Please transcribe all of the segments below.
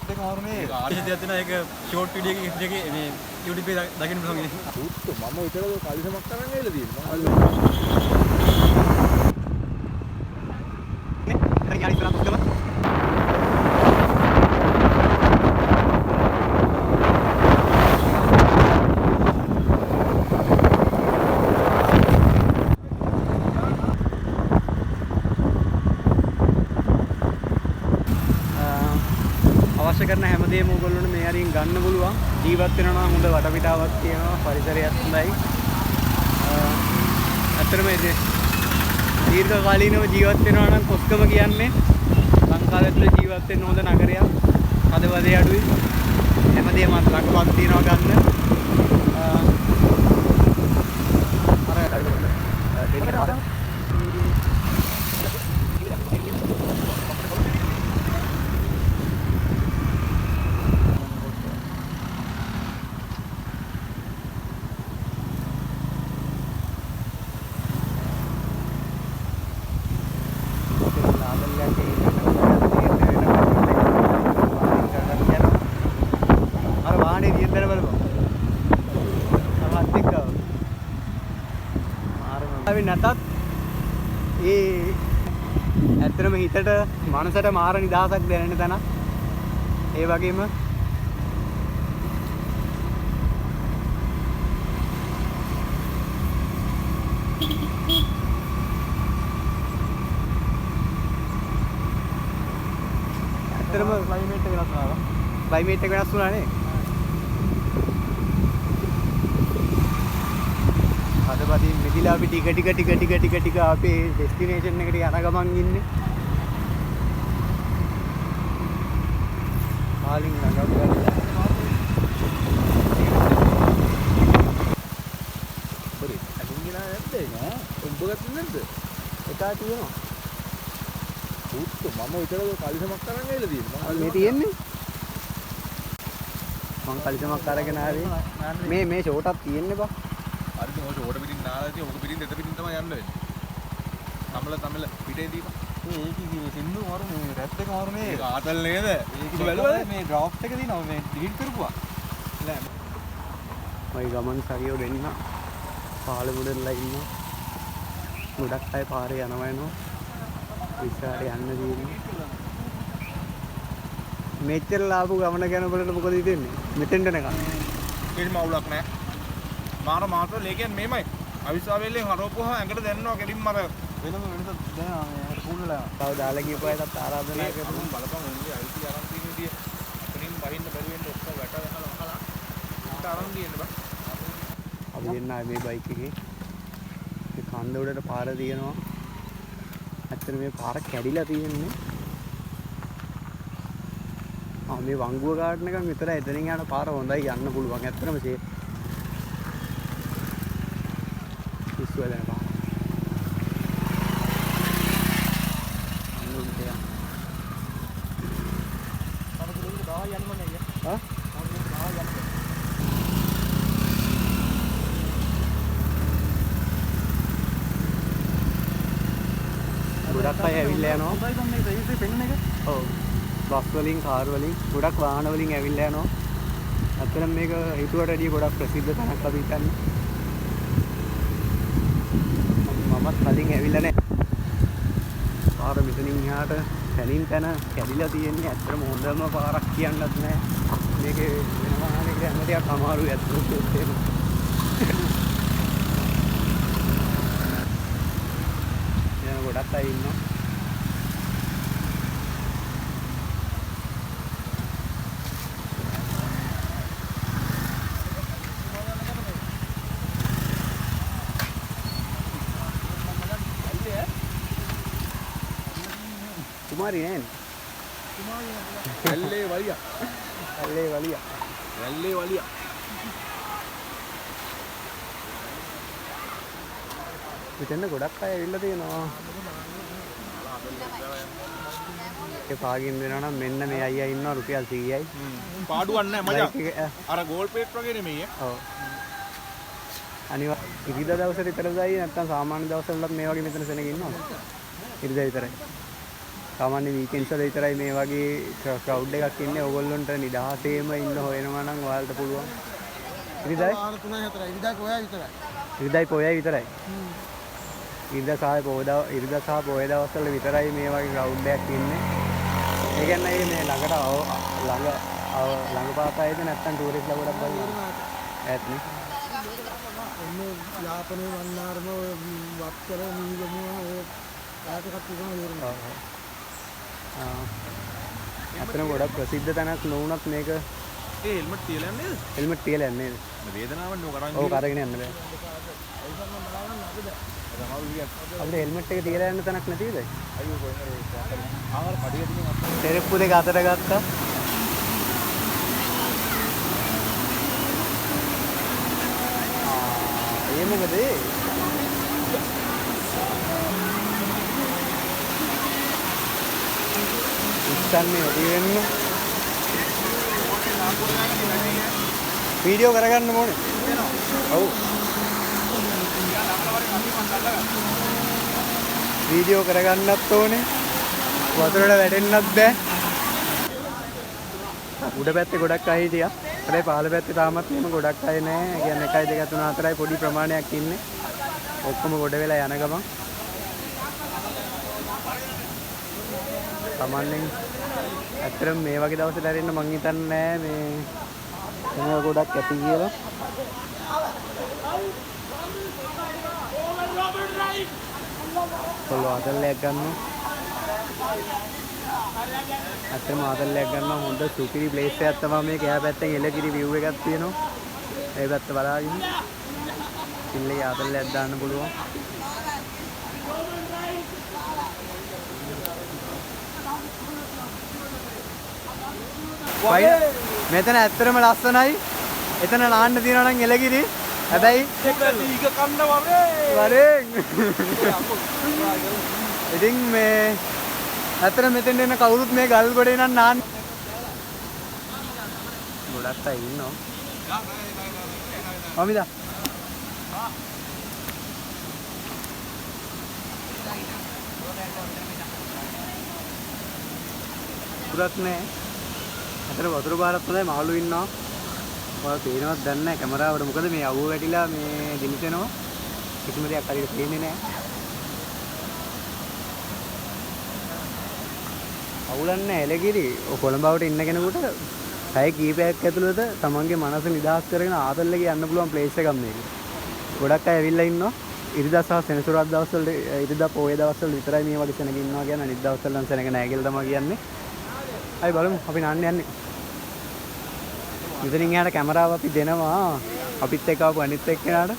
Rap එක මාරුනේ. ඒක ආර්ය දෙයක් තියෙනවා. ඒක ෂෝට් වීඩියෝ එකේ මේ YouTube එකේ දකින්න පුළුවන් ඉතින්. උත්තු මම විතරද කලිසමක් කරන් ඇවිල්ලා තියෙන්නේ. නේ හරි ඉස්සරහ පුස්කම. අවශ්‍ය කරන හැමදේම ඕගොල්ලොන්ට මේ හරියෙන් ගන්න පුළුවන්. ජීවත් වෙනවා නම් හොඳ වටපිටාවක් තියෙනවා, පරිසරයක් හොඳයි. ඇත්තටම මේ දීර්ඝකාලීනව ජීවත් වෙනවා නම් කොස්කම කියන්නේ ලංකාවේ ඇතුළේ ජීවත් වෙන්න හොඳ නගරයක්. හදවතේ අඩුයි. හැමදේම ලංකාවක් තියනවා ගන්න. නැතත් ඒ ඇත්තටම හිතට මනසට මාර නිදහසක් දැනෙන තැන. ඒ වගේම ඇත්තටම ක්ලයිමේට් එක වෙනස් වුණා. ක්ලයිමේට් එක වෙනස් වුණා නේ. අදපදින් මෙදිලා අපි ටික අපේ ඩෙස්ටිනේෂන් එකට යන ගමන් ඉන්නේ. කාලින් ළඟ ගියා. බරි අදින් ගිනා නැද්ද නෑ? උඹ ගත්තේ නැද්ද? එකා තියෙනවා. උත්තු මම විතරද කලිසමක් කරන් ඇවිල්ලා තියෙන්නේ. මේ තියෙන්නේ. මං කලිසමක් අරගෙන ආවේ. මේ ෂෝටක් තියෙන්නේ බා. හරිද ඔය ෂෝට පිටින් නාලා තියෙන්නේ. ඔක පිටින් දෙත පිටින් තමයි යන්න වෙන්නේ. තමල පිටේ දීපන්. ඒක කිව්වේ සින්දු මාරු මේ රැප් එක මාරුනේ. ඒක ආතල් නේද? ඒක බැලුවද මේ ඩ්‍රොප් එක දිනව මේ ඩිලීට් කරපුවා. නෑ. මයි ගමන් සරියෝ දෙන්න. පාළ මුඩල්ලා ඉන්නවා. ගොඩක් අය පාරේ යනවා එනවා. විශ්වාරේ යන්න තියෙන්නේ. මෙච්චර ලාභ ගමන ගැන බලන්න මොකද හිතෙන්නේ? මෙතෙන්ට නේක. කිසි මවුලක් නෑ. මාර මාතෘ ලේකයන් මේමයි. අවිස්සාවෙල්ලෙන් හරවපුවා ඇඟට දැනනවා කෙලින්ම අර වෙනසක් දැනෙනවා මේ ෆුල් වෙලා. තව දාලා ගියපුවාටත් ආරාධනා කරනවා. බලපන් උන්ගේ අයිති අරන් තියෙන විදිය. අතනින් බහින්න බැරි වෙන්න ඔක්කොම වැට ගහලා වහලා. උන්ට අරන් දින්න බා. අපි දෙන්න මේ බයික් එකේ මේ කන්ද උඩට පාර තියෙනවා. ඇත්තට මේ පාර කැඩිලා තියෙන්නේ. මේ වංගුව ගාඩන් එකක් විතරයි. එතනින් යන පාර හොඳයි යන්න පුළුවන්. ඇත්තටම පිස්සු වෙන පාර. ගොඩක් අය ඇවිල්ලා යනවා. ඔව්. බස් වලින් කාර් වලින් ගොඩක් වාහන වලින් ඇවිල්ලා යනවා. අතන මේක හිතුවට වැඩිය ගොඩක් ප්‍රසිද්ධ තැනක් අපි හිතන්නේ. මමත් කලින් ඇවිල්ලා නැහැ. පාර මෙතනින් එහාට තනින් තන කැඩිලා තියෙන්නේ. ඇත්තටම හොඳම පාරක් කියන්නත් නැහැ. මේකේ වෙන වාහනයකට යන්න ටිකක් අමාරුයි ඇත්තටම. දැන් ගොඩක් අය ඉන්නවා. कुमारी है ඇල්ලේ වලියා. अल्ले वालिया ඇල්ලේ වලියා. මෙතන ගොඩක් අය ඇවිල්ලා තියෙනවා. ඒ පාගින් දෙනවා නම් මෙන්න මේ අයියා ඉන්නවා රුපියල් 100යි. පාඩුවක් නැහැ මචං. අර ගෝල් ප්ලේට් වගේ නෙමෙයි. ඔව්. අනිවා ඉරිදා දවසට විතරයි නැත්නම් සාමාන්‍ය දවස්වලත් මේ වගේ මෙතන සෙනග ඉන්නවා. ඉරිදා විතරයි. සාමාන්‍ය වීකෙන්ඩ්ස් වල විතරයි මේ වගේ ක්‍රවුඩ් එකක් ඉන්නේ. ඕගොල්ලන්ට නිදහසේම ඉන්න හොයනවා නම් ඔයාලට පුළුවන්. ඉරිදයි? 3-4 ඉරිදයි පොයයි විතරයි. ඉරිදයි පොයයි විතරයි. ඉරිදා සහ පොය දවස්වල විතරයි මේ වගේ ක්‍රවුඩ් එකක් ඉන්නේ. ඒ කියන්නේ මේ ළඟ පාසයිද නැත්නම් ටූරිස්ට්ලා ගොඩක් බලනවා. ඈත්නේ. එන්නේ යාපනයේ වන්නාරම වත්තර නීගම ඔය යාටකත් තිබුණා නේද? අතන ගොඩක් ප්‍රසිද්ධ තැනක් නොවුනත් මේක හෙල්මට් තියලා යන්නේ නේද? හෙල්මට් තියලා යන්නේ නේද? වේදනාවක් නෝ කරන් ඔව් කරගෙන යන්න බෑ. අපිට හෙල්මට් එක තියලා යන්න තැනක් නැතිද? අයියෝ කොහෙන්ද ආවර කඩිය දින අප්පා. තෙරප්පු දෙක අතට ගත්තා. ඒ මොකද ඒ? ඉස්සන්නේ වැඩි වෙන්න. වීඩියෝ කරගන්න ඕනේ. ඔව්. වීඩියෝ කරගන්නත් ඕනේ. වතුරට වැටෙන්නත් බෑ. උඩ පැත්තේ ගොඩක් අය හිටියා. හැබැයි පහළ පැත්තේ තාමත් එහෙම ගොඩක් අය නැහැ. ඒ කියන්නේ 1 2 3 4යි පොඩි ප්‍රමාණයක් ඉන්නේ. ඔක්කොම ගොඩ වෙලා යන ගමන්. සාමාන්‍යයෙන් ඇත්තටම මේ වගේ දවසට ඇරෙන්න මං හිතන්නේ නැහැ මේ එනවා ගොඩක් ඇති කියලා. කොල්ලෝ ආතල්ලයක් ගන්නවා. ඇත්තටම ආතල්ලයක් ගන්නවා. හොඳ සුපිරි ප්ලේස් එකක් තමයි මේක. එහා පැත්තෙන් එළකිරි view එකක් තියෙනවා. ඒ පැත්ත බලාගෙන ඉල්ලේ ආතල්ලයක් දාන්න පුළුවන්. මෙතන ඇත්තටම ලස්සනයි. එතන නාන්න තියෙනවා නම් එළකිරි. හැබැයි ඊක කන්න වරේ. ඉතින් මේ ඇත්තට මෙතෙන් එන කවුරුත් මේ ගල් ගොඩේ නම් නාන්න. ගොඩක් අය ඉන්නවා. අමිදා. පුරත් නෑ. අතර වතුර පාරක් හොඳයි මාළු ඉන්නවා. ඔයාලා පේනවද දන්නේ නැහැ කැමරාවට. මොකද මේ අවුව වැටිලා මේ දිලිසෙනවා. කිසිම දෙයක් හරියට පේන්නේ නැහැ. අවුලන්නේ එළගිරි කොළඹවට ඉන්න කෙනෙකුට පැය කීපයක් ඇතුළත තමන්ගේ මනස නිදහස් කරගෙන ආතල්ලේ යන්න පුළුවන් ප්ලේස් එකක් මේක. ගොඩක් අය ඇවිල්ලා ඉන්නවා. ඉරිදා සහ සෙනසුරාදා දවස්වල ඉරිදා පොයේ දවස්වල විතරයි මේ වගේ සෙනග ඉන්නවා කියන්නේ. අනිත් දවස්වල නම් සෙනග නැහැ කියලා තමයි කියන්නේ. අය බලමු අපි නාන්න යන්නේ. ඉතින් එහාට කැමරාව අපි දෙනවා. අපිත් එක්ක ආපු අනිත් එක්කෙනාට.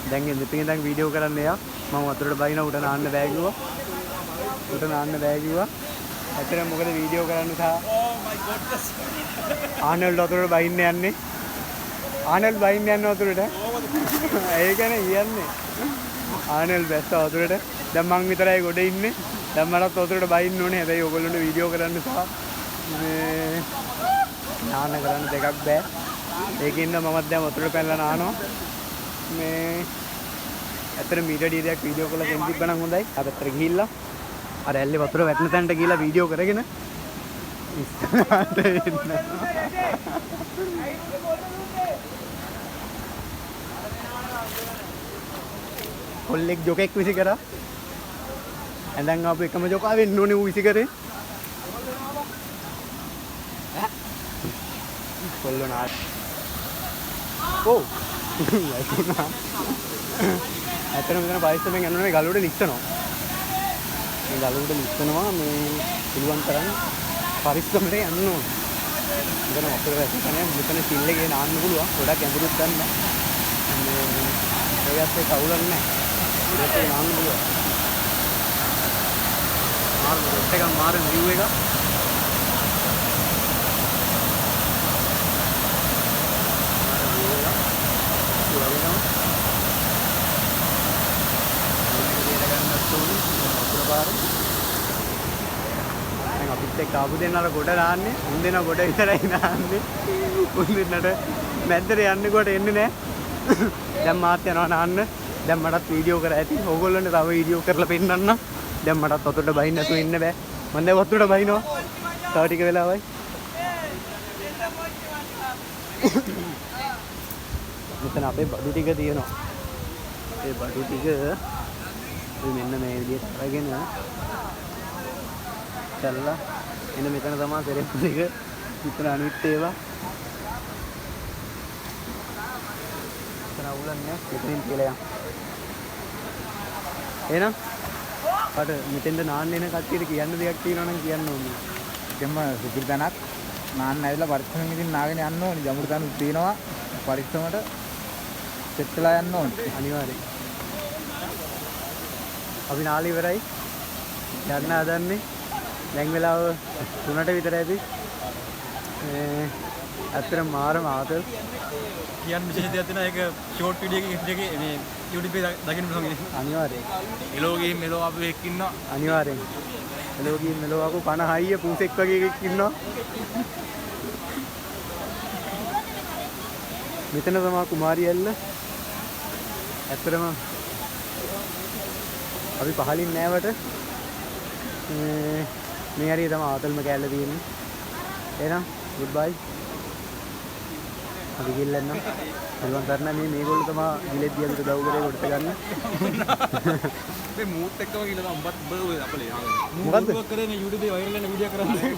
දැන් මෙතන ඉඳන් වීඩියෝ කරන්න එයා. මම වතුරට බයින උඩ නාන්න බෑ කිව්වා. උඩ නාන්න බෑ කිව්වා. ඇත්තටම මොකද වීඩියෝ කරන්න සහ ආනල්ඩ් වතුරට බයින්න යන්නේ. ආනල්ඩ් බයින්න යන්නේ වතුරට. ඒකනේ කියන්නේ. ආනල්ඩ් බැස්ස වතුරට. දැන් මං විතරයි ගොඩ ඉන්නේ. දැන් මටත් වතුරට බයින්න ඕනේ. හැබැයි ඔයගොල්ලන්ට වීඩියෝ කරන්න සහ මේ නාන කරන්න දෙකක් බෑ. ඒකින්ද මමත් දැන් වතුරට පැනලා නානවා. මේ ඇත්තට මීටර් ඩීයක් වීඩියෝ කරලා දෙන්න තිබ්බනම් හොඳයි. අතට ගිහිල්ලා අර ඇල්ලේ වතුර වැටෙන තැනට ගිහිල්ලා වීඩියෝ කරගෙන ඉස්සරහට එන්න. කොල්ලෙක් ජොකෙක් විසි කරා. ඇඳන් ආපු එකම ජොකා වෙන්න ඕනේ ඌ විසි කරේ. කොල්ලෝ නා. ඔව්. ලයිකුණා. ඇත්තටම මෙතන පරිස්සමෙන් යන්න ඕනේ ගලුවට නිස්සනවා. මේ ගලුවට නිස්සනවා මේ පුළුවන් තරම් පරිස්සමට යන්න ඕනේ. මෙතන වතුර වැස්සෙන්නේ මෙතන සිල් එකේ නාන්න පුළුවන්. ගොඩක් ගැඹුරුත් ගන්න. මේ ඒකත් ඒක අවුලක් නැහැ. ඒක නාන්න පුළුවන්. මාරු view එක. අපිත් එක්ක ආපු දෙන්නාට ගොඩ නාන්නේ. උන් දෙනා ගොඩ විතරයි නාන්නේ. උන් දෙන්නට මැද්දට යන්නේ කොට එන්නේ නැහැ. දැන් මාත් යනවා නාන්න. දැන් මටත් වීඩියෝ කර ඇති. ඕගොල්ලන්ට තව වීඩියෝ කරලා පෙන්නන්න. දැන් මටත් ඔතට බහින්න නැතුව ඉන්න බෑ. මම දැන් වතුරට බහිනවා. තව ටික වෙලාවයි. මෙතන අපේ බඩු ටික තියෙනවා. ඒ බඩු ටික මෙන්න මේ විදිහට අරගෙන ਚੱලා එන්න මෙතන තමයි සෙරෙප්පු ටික විතර අනිත් ඒවා. එතන අවුලන්නේ මෙතනින් කියලා යන්න. එහෙනම් අර මෙතෙන්ද නාන්න එන කට්ටියට කියන්න දෙයක් තියෙනවා නම් කියන්න ඕනේ. දෙම්ම සුපිරි තැනක් නාන්න ඇවිල්ලා පරිස්සමෙන් ඉතින් නාගෙන යන්න ඕනේ. ජමුරු තැනුත් තියෙනවා. පරිස්සමට සෙට් වෙලා යන්න ඕනේ. අනිවාර්යයෙන්. අපි නාලි ඉවරයි. යන්න හදන්නේ. දැන් වෙලාව 3ට විතර ඇති. ඇත්තටම මාරම ආතල්. කියන්න විශේෂ දෙයක් තියෙනවා. ඒක ෂෝට් වීඩියෝ එකේ මේ YouTube එකේ දකින්න පුළුවන් ඉතින්. අනිවාර්යයෙන්. එලෝ ගිහින් මෙලෝ අපි එක්ක ඉන්නවා. අනිවාර්යෙන්. මෙලෝ ගිහින් මෙලෝ අකු කන හයිය පූසෙක් වගේ එකෙක් ඉන්නවා. මෙතන තමයි කුමාරිය ඇල්ල. ඇත්තටම අපි පහලින් නෑවට මේ හරිය තමයි ආතල්ම කැල්ල තියෙන්නේ. එහෙනම් ගුඩ් බයි. අපි ගිල්ලන්න. පුළුවන් තරණ මේගොල්ලෝ තමයි ගිලෙද්දී අපිට උදව් කරේ කොට ගන්න. මේ මූට් එක්කම කියලා උඹත් ඔය අපලේ ආවේ. මොකද්ද? මූට් කරේ මේ YouTube එකේ වයිරල් වෙන වීඩියෝ කරන්නේ.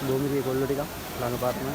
බොමිරිය කොල්ලෝ ටික ළඟ පාරම